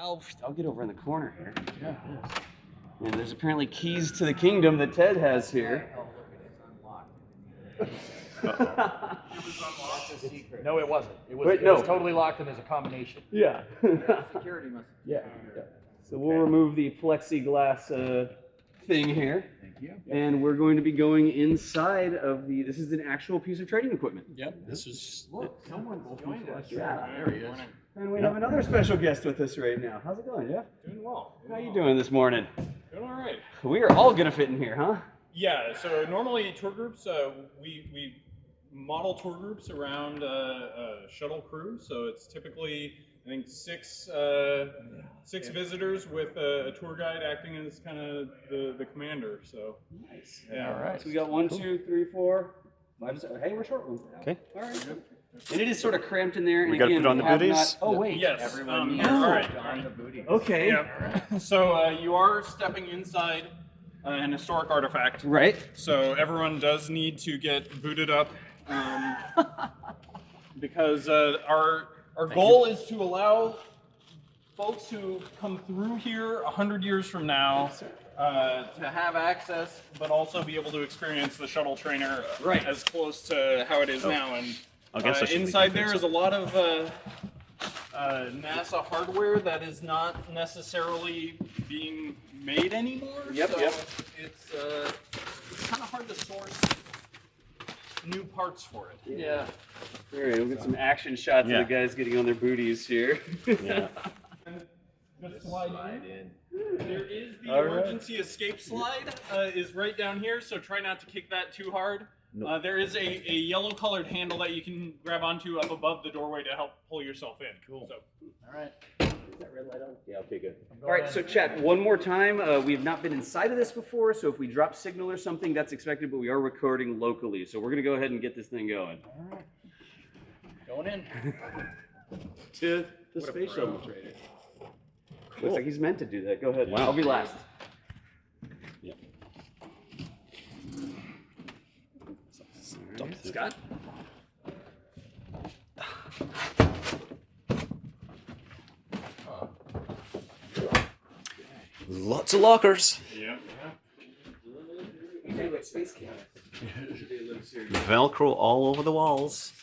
I'll get over in the corner here. Yeah, it is. And there's apparently keys to the kingdom that Ted has here. That's a secret. No, it wasn't. It was, Wait, it no. was totally locked, and there's a combination. Yeah. Security must. Yeah. So we'll remove the plexiglass thing here. Thank you. And we're going to be going inside of the, this is an actual piece of trading equipment. Yep. This is. Look, someone's joined us. Yeah. There he is. And we have another special guest with us right now. How's it going, Jeff? Doing well. How you doing this morning? Doing all right. We are all gonna fit in here, huh? Yeah. So normally tour groups, we model tour groups around a shuttle crew. So it's typically I think six visitors with a tour guide acting as kind of the commander. So Nice. yeah. All right. So we got 1, 2, 3, 4, 5, 6. Hey, we're short one. Okay. All right. And it is sort of cramped in there. And We gotta again, put on the have booties? not- Oh wait. Yes. Everyone needs all right. on the booty. Okay. Yeah. So you are stepping inside an historic artifact. Right. So everyone does need to get booted up because our goal is to allow folks who come through here 100 years from now to have access, but also be able to experience the shuttle trainer Right. as close to how it is now. And I guess I should inside be there is a lot of NASA hardware that is not necessarily being made anymore. Yep, so yep. It's kind of hard to source new parts for it. Yeah. All right, we'll get some action shots Yeah. of the guys getting on their booties here. Yeah. Just slide in. There is the All right. emergency escape slide is right down here, so try not to kick that too hard. There is a yellow colored handle that you can grab onto up above the doorway to help pull yourself in. Cool. So, All right. Is that red light on? Yeah, okay, good. All right, so chat, one more time. We've not been inside of this before, so if we drop signal or something, that's expected, but we are recording locally. So we're going to go ahead and get this thing going. All right. Going in. To the space shuttle trader. Looks like he's meant to do that. Go ahead. Wow. I'll be last. Yep. All right, Scott? Lots of lockers. yeah. Space Camp. Velcro all over the walls.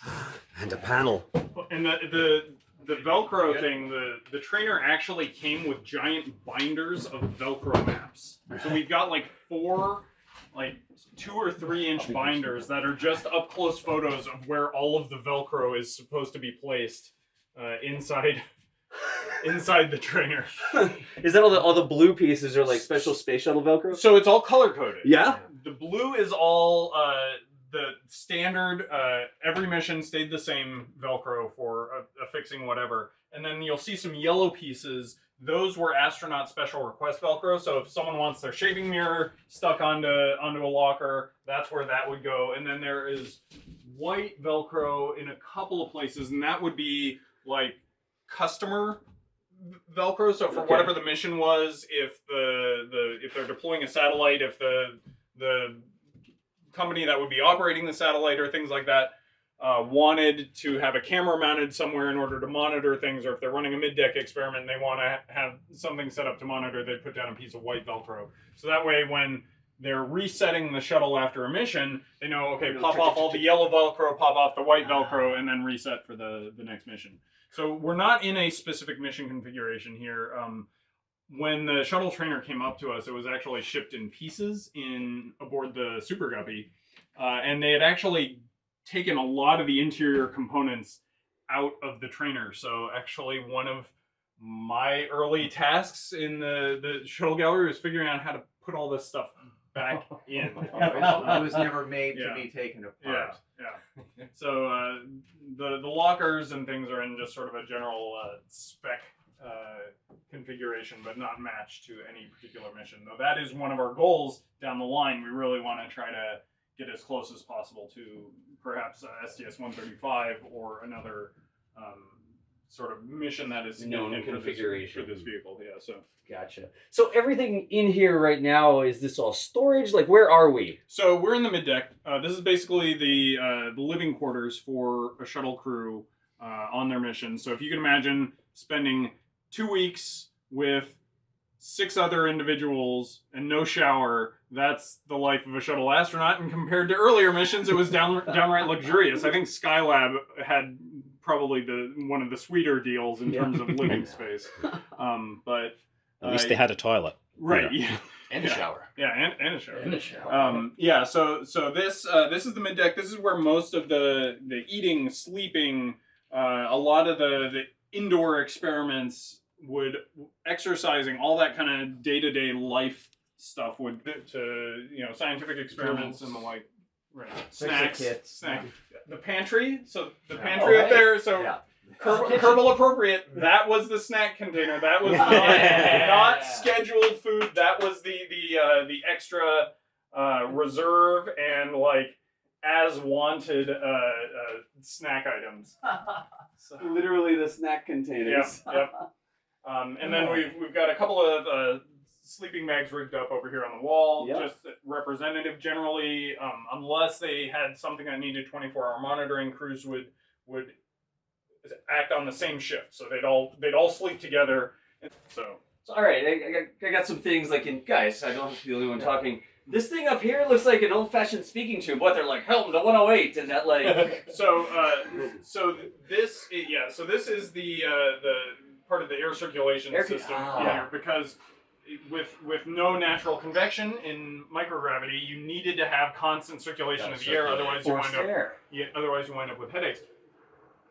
And a panel. And the Velcro thing, the trainer actually came with giant binders of Velcro maps. So we've got like 4 2 or 3 inch binders that are just up close photos of where all of the Velcro is supposed to be placed inside the trainer. Is that all the blue pieces are like special space shuttle Velcro? So it's all color coded. Yeah? The blue is all the standard, every mission stayed the same Velcro for affixing whatever. And then you'll see some yellow pieces. Those were astronaut special request Velcro. So if someone wants their shaving mirror stuck onto a locker, that's where that would go. And then there is white Velcro in a couple of places, and that would be like customer Velcro. So for whatever the mission was, if if they're deploying a satellite, if the company that would be operating the satellite or things like that wanted to have a camera mounted somewhere in order to monitor things, or if they're running a mid-deck experiment and they want to have something set up to monitor, they put down a piece of white Velcro. So that way when they're resetting the shuttle after a mission, they know, okay, pop off all the yellow Velcro, pop off the white Velcro, and then reset for the next mission. So we're not in a specific mission configuration here. When the shuttle trainer came up to us, it was actually shipped in pieces aboard the Super Guppy, and they had actually taken a lot of the interior components out of the trainer. So actually one of my early tasks in the shuttle gallery was figuring out how to put all this stuff back in. It was never made to be taken apart. Yeah. So the lockers and things are in just sort of a general spec configuration, but not matched to any particular mission. Though that is one of our goals down the line. We really want to try to get as close as possible to perhaps STS-135 or another sort of mission that is known significant configuration for this vehicle. Yeah, so. Gotcha. So everything in here right now, is this all storage? Like, where are we? So we're in the mid-deck. This is basically the living quarters for a shuttle crew on their mission. So if you can imagine spending 2 weeks with 6 other individuals and no shower. That's the life of a shuttle astronaut. And compared to earlier missions, it was downright luxurious. I think Skylab had probably one of the sweeter deals in terms of living space. But At least they had a toilet. right, yeah. And a shower. Yeah, and a shower. And a shower. Yeah, so this is the mid deck. This is where most of the eating, sleeping, a lot of the indoor experiments would exercising, all that kind of day-to-day life stuff would to scientific experiments and the like. Right. Snacks. The pantry. So the pantry up there. So. Yeah. Kerbal appropriate. That was the snack container. That was not scheduled food. That was the extra reserve and like as wanted snack items. So literally the snack containers. Yep. And then we've got a couple of sleeping bags rigged up over here on the wall, just representative generally, unless they had something that needed 24-hour monitoring. Crews would act on the same shift, so they'd all sleep together. So all right, I got some things like guys. I don't have to be the only one talking. This thing up here looks like an old-fashioned speaking tube. What they're like, Helm to 108, and that like. So this is the part of the air circulation system here because. With no natural convection in microgravity, you needed to have constant circulation of the air. Otherwise, you wind up with headaches.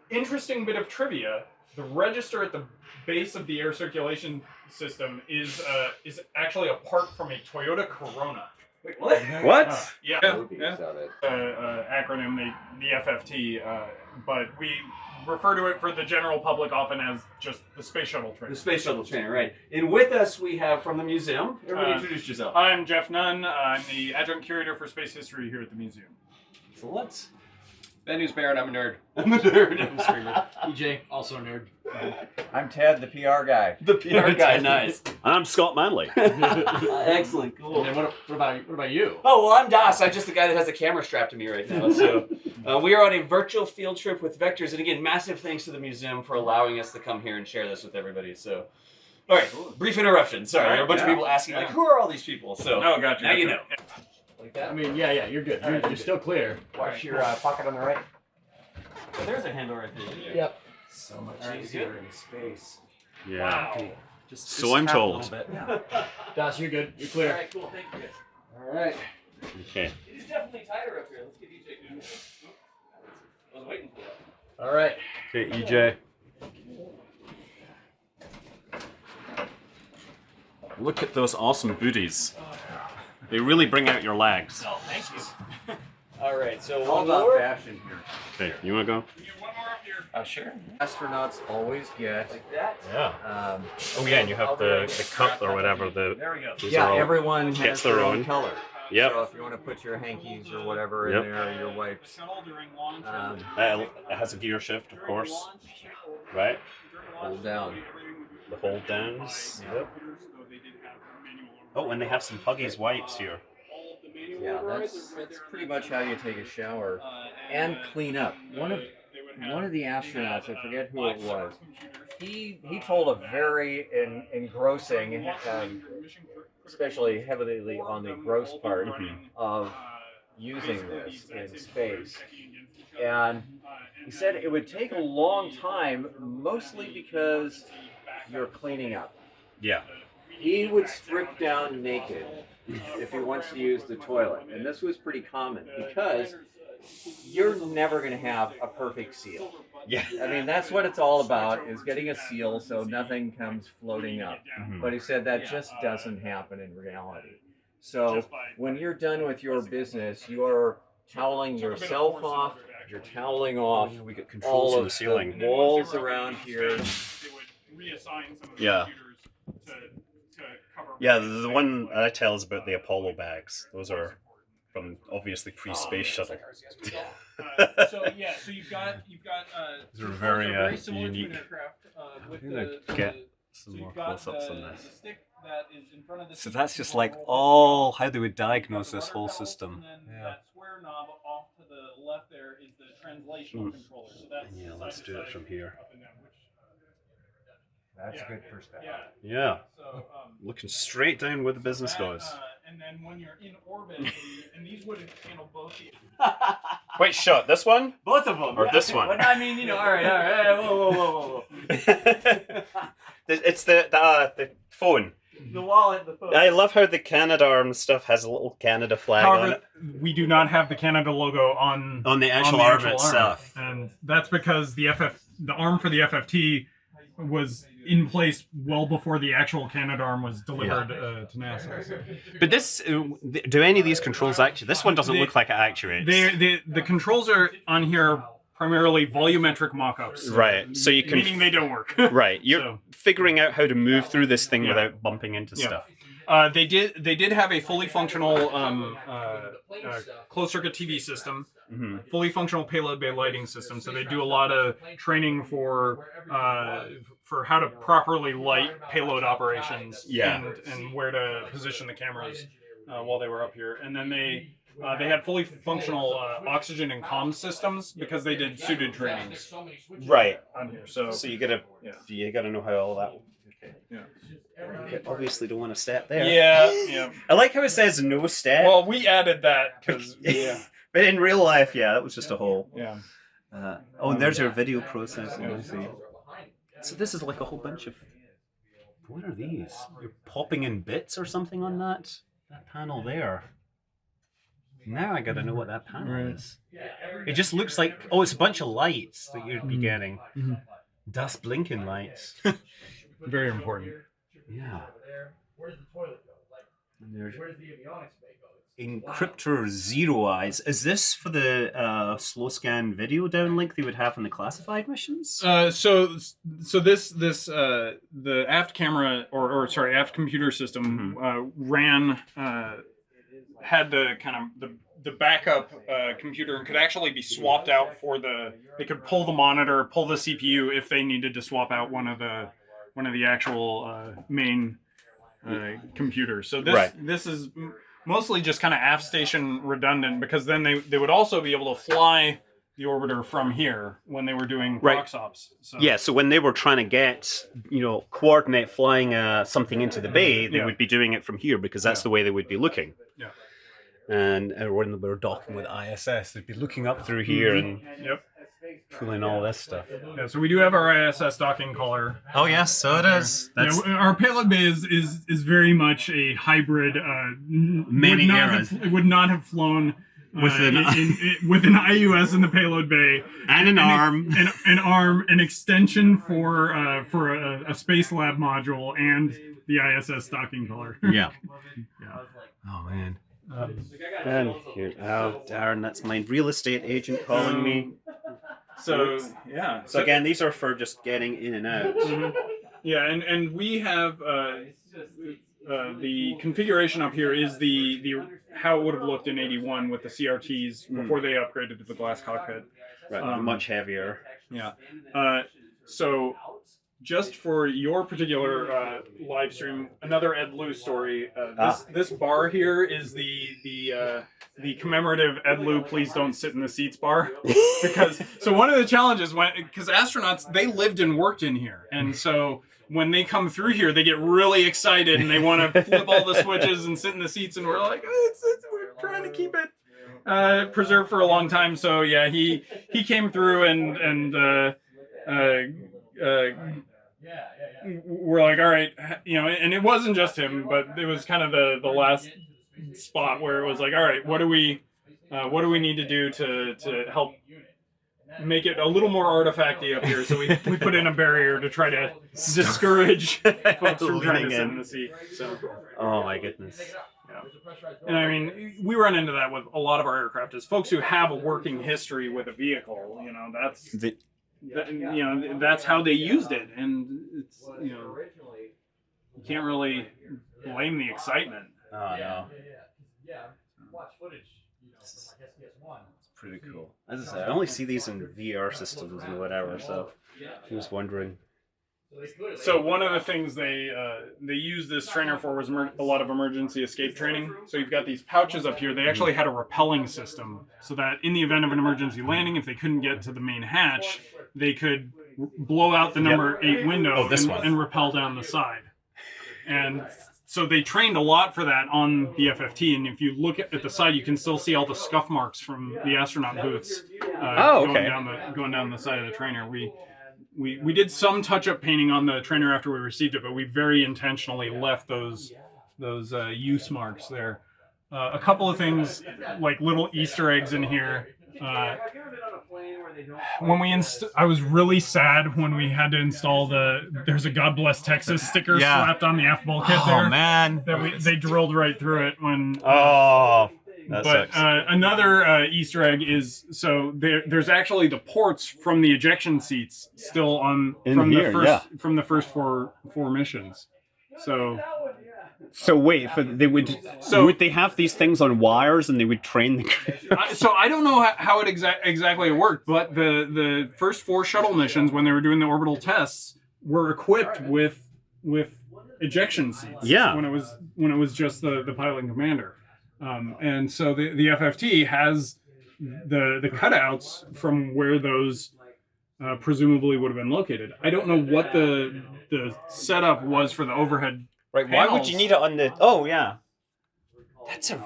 Interesting bit of trivia: the register at the base of the air circulation system is actually a part from a Toyota Corona. What? What? Yeah. Acronym the FFT, but we refer to it for the general public often as just the Space Shuttle trainer. The Space Shuttle trainer, right. And with us we have from the museum, everybody introduce yourself. I'm Jeff Nunn. I'm the adjunct curator for space history here at the museum. Excellent. Ben News Barrett, I'm a nerd. I'm a nerd. I'm a streamer. EJ, also a nerd. I'm Ted, the PR guy. The PR guy, nice. I'm Scott Manley. Excellent, cool. And then what about you? Oh, well, I'm Das. I'm just the guy that has a camera strapped to me right now. So we are on a virtual field trip with Vectors. And again, massive thanks to the museum for allowing us to come here and share this with everybody. So, all right, brief interruption. Sorry, there are a bunch of people asking, like, who are all these people? So gotcha. now you know. Like that? I mean, yeah, you're good. You're still clear. Watch your pocket on the right. Oh, there's a handle right there. Yep. So much easier in space. Yeah. Wow. So I'm told. Das, you're good. You're clear. All right, cool. Thank you, guys. All right. Okay. It is definitely tighter up here. Let's get EJ doing this. I was waiting for that. All right. Okay, EJ. Look at those awesome booties. They really bring out your legs. Oh, thank you. All right, so All one about more. fashion here. Okay, you want to go? We get one more up here. Sure. Astronauts always get. Like that. Yeah. Um, Oh yeah, and you have the cup or whatever. There we go. Those yeah, are all- everyone gets has their their own own. color. Yep. So if you want to put your hankies or whatever Yep. in there, your wipes. Shuttle during launch. Um, It has a gear shift, of course. Right? Hold down. The hold downs. Yeah. Yep. Oh, and they have some Huggies wipes here. Yeah, that's pretty much how you take a shower and clean up. One of the astronauts, I forget who it was, he told a very engrossing, especially heavily on the gross part of using this in space. And he said it would take a long time, mostly because you're cleaning up. Yeah. He would strip down naked if he wants to use the toilet. And this was pretty common because you're never going to have a perfect seal. Yeah. I mean, that's what it's all about, is getting a seal so nothing comes floating up. But he said that just doesn't happen in reality. So when you're done with your business, you're toweling yourself off, you're toweling off We get controls all in of the ceiling. the walls around here. Yeah. Yeah, the one I tell is about the Apollo bags. Those are from obviously pre-space shuttle. So you've got These are very similar unique. to an aircraft, with I'm gonna get some more close-ups on this. The stick that is in front of the So seat that's is just more like rolled all down. how they would diagnose You've got this the whole rudder pedal, system. and then Yeah. that square knob off to the left there is the translational controller. So that's Yeah, the let's side do to it side, from here. up and down, That's a good perspective. Yeah. So, Looking straight down where the business goes. And then when you're in orbit, and these would handle both the Wait, shot this one? Both of them. Or this one? Well, I mean, all right. Hey, whoa. It's the phone. The wallet, the phone. I love how the Canadarm stuff has a little Canada flag on However, it. we do not have the Canada logo on On the actual arm itself. and that's because the arm for the FFT was in place well before the actual Canadarm was delivered to NASA. But this, do any of these controls actually? This one doesn't look like it actuates. The controls are on here primarily volumetric mock-ups. Right, so you can... Meaning they don't work. Right, you're figuring out how to move through this thing without bumping into stuff. They did have a fully functional closed-circuit TV system, fully functional payload bay lighting system. So they do a lot of training for how to properly light payload operations and where to position the cameras while they were up here. And then they had fully functional oxygen and comm systems because they did suited trainings. Right. On here. So you gotta know how all that. Okay. Yeah. You obviously don't want to step there. Yeah. I like how it says no step. Well, we added that because but in real life, that was just a hole. Yeah. And there's your video processing. I see. So this is like a whole bunch of. What are these? You're popping in bits or something on that panel there. Now I gotta know what that panel is. It just looks like it's a bunch of lights that you'd be getting. Dust blinking lights. Very important. Yeah. Where's the toilet go? And there's Where's the avionics bay go? Encryptor Zero Eyes. Is this for the slow scan video downlink they would have in the classified missions? So this the aft camera or aft computer system had the kind of the backup computer and could actually be swapped out they could pull the monitor, pull the CPU if they needed to swap out one of the actual main computers. So this is mostly just kind of aft station redundant because then they would also be able to fly the orbiter from here when they were doing prox ops. So when they were trying to get, coordinate flying something into the bay, they would be doing it from here because that's the way they would be looking. Yeah. And when they were docking with ISS, they'd be looking up through here and pulling all this stuff. Yeah, so we do have our ISS docking collar. Oh yes, so it is. That's our payload bay is very much a hybrid. Many eras. It would not have flown with an IUS in the payload bay and an arm, an extension for a space lab module, and the ISS docking collar. Yeah. Oh man. And here, Darren, that's my real estate agent calling me. So again, these are for just getting in and out. Yeah, and we have the configuration up here is the how it would have looked in 81 with the CRTs before they upgraded to the glass cockpit. Right, much heavier. Yeah. So just for your particular live stream, another Ed Lu story. This bar here is the commemorative Ed Lu "Please Don't Sit in the Seats" bar. Because one of the challenges because astronauts, they lived and worked in here, and so when they come through here, they get really excited and they want to flip all the switches and sit in the seats, and we're like, we're trying to keep it preserved for a long time. So yeah, he came through and we're like, all right, and it wasn't just him, but it was kind of the last spot where it was like, all right, what do we need to do to help make it a little more artifacty up here? So we put in a barrier to try to discourage folks from trying to sit in the seat. So. Oh my goodness. Yeah. And I mean, we run into that with a lot of our aircraft is folks who have a working history with a vehicle. That's how they used it, and it's you can't really blame the excitement. Oh no. Yeah. Watch footage. It's pretty cool. As I said, I only see these in VR systems and whatever, so I was wondering. So one of the things they used this trainer for was a lot of emergency escape training. So you've got these pouches up here. They actually had a rappelling system so that in the event of an emergency landing, if they couldn't get to the main hatch, they could blow out the number 8 window Oh, this one. and rappel down the side. And so they trained a lot for that on the FFT, and if you look at the side, you can still see all the scuff marks from the astronaut boots going down the side of the trainer. We did some touch-up painting on the trainer after we received it, but we very intentionally left those use marks there. A couple of things, like little Easter eggs in here. When I was really sad when we had to install there's a God Bless Texas sticker slapped on the aft bulkhead there. Oh man, they drilled right through it when. That sucks. Another Easter egg is there's actually the ports from the ejection seats still from the first four missions. So wait, would they have these things on wires and they would train the crew? So I don't know how it exactly worked, but the first 4 shuttle missions, when they were doing the orbital tests, were equipped with ejection seats. Yeah. When it was just the pilot and commander, and so the FFT has the cutouts from where those presumably would have been located. I don't know what the setup was for the overhead. Right, panels. why would you need it on the... Oh, yeah. That's a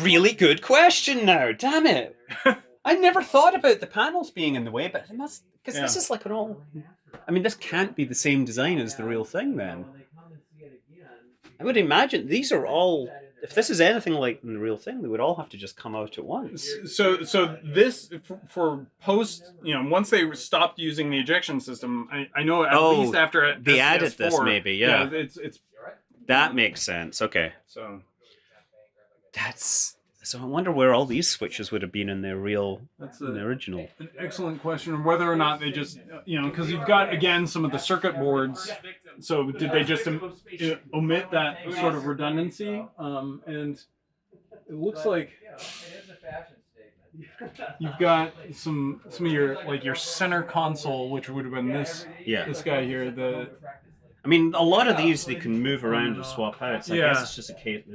really good question now, damn it. I never thought about the panels being in the way, but it must... Because this is like an all... I mean, this can't be the same design as the real thing, then. I would imagine these are all... If this is anything like the real thing, they would all have to just come out at once. So this for post, once they stopped using the ejection system, I know at least after they added this, maybe, yeah. It's that makes sense. Okay. So I wonder where all these switches would have been in the original. An excellent question. Whether or not they just because you've got again some of the circuit boards. So did they just omit that sort of redundancy? And it looks like you've got some of your center console, which would have been this guy here. I mean, a lot of these they can move around or swap out. So I guess it's just a case.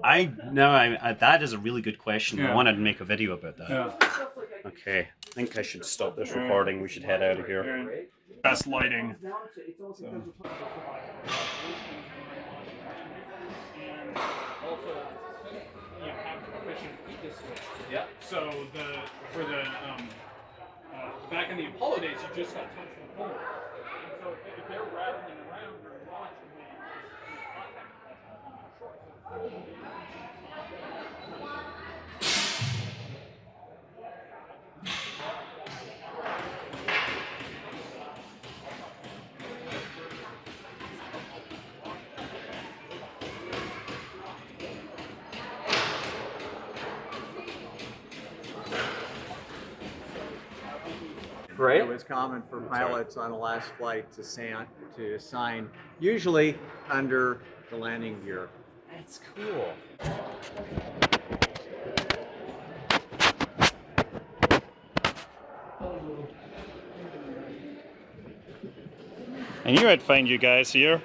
That is a really good question. I wanted to make a video about that. Yeah. Okay, I think I should stop this recording. We should head out of here. Best lighting. Yeah. So for the back in the Apollo days, you just got tungsten forward. And so if they're rattling around during launch, Right. It was common for pilots on the last flight to sign, usually under the landing gear. That's cool. I knew I'd find you guys here.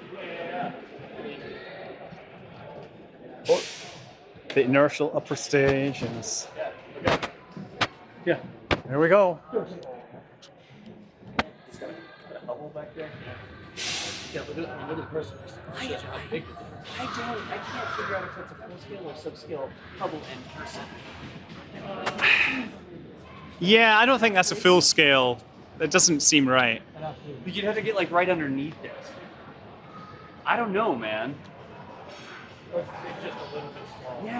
Oh, the inertial upper stage. Yes. Yeah. There we go. Back there. Yeah, look at the person. I can't figure out if it's a full scale or subscale Hubble in person. Yeah, I don't think that's a full scale. That doesn't seem right. You'd have to get right underneath it. I don't know, man. It's just a little bit small. Yeah.